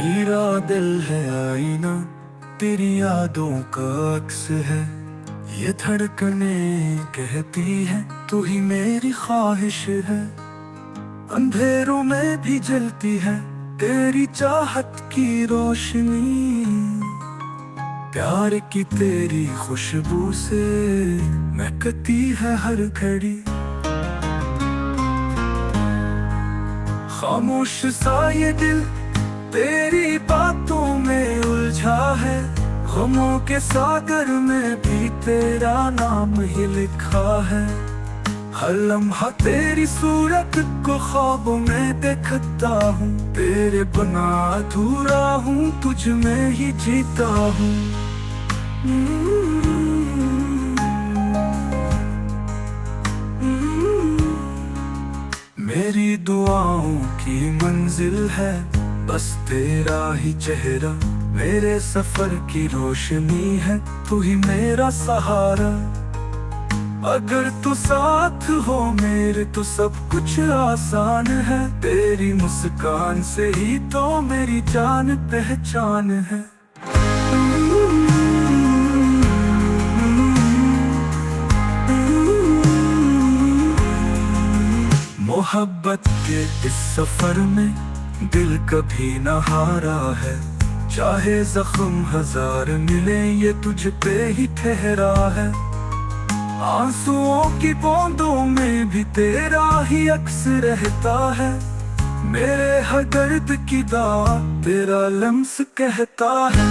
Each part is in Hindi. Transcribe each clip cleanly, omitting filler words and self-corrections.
मेरा दिल है आईना, तेरी यादों का अक्स है। ये धड़कने कहती है तू ही मेरी ख्वाहिश है। अंधेरों में भी जलती है तेरी चाहत की रोशनी। प्यार की तेरी खुशबू से महकती है हर घड़ी। खामोश सा ये दिल तेरी बातों में उलझा है। गमों के सागर में भी तेरा नाम ही लिखा है। हर लम्हा तेरी सूरत को ख्वाबों में देखता हूँ। तेरे बिना अधूरा हूँ, तुझ में ही जीता हूँ। मेरी दुआओं की मंजिल है बस तेरा ही चेहरा। मेरे सफर की रोशनी है, तू ही मेरा सहारा। अगर तू साथ हो मेरे तो सब कुछ आसान है। तेरी मुस्कान से ही तो मेरी जान पहचान है। मोहब्बत के इस सफर में दिल कभी न हारा है। चाहे जख्म हजार मिले ये तुझ पे ही ठहरा है। आंसुओं की बूंदों में भी तेरा ही अक्स रहता है। मेरे हर दर्द की दावा तेरा लम्स कहता है।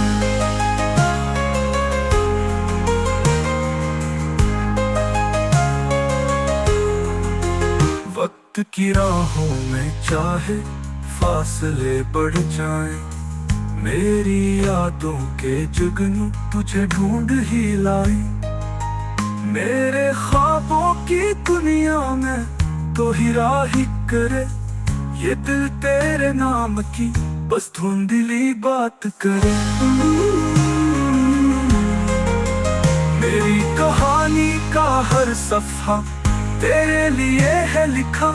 वक्त की राहों में चाहे फासले बढ़ जाएं, मेरी यादों के जुगनू तुझे ढूंढ ही लाए। मेरे ख्वाबों की दुनिया में तो ही राही करे। ये दिल तेरे नाम की बस धुंधली बात करे। मेरी कहानी का हर सफ़ा तेरे लिए है लिखा।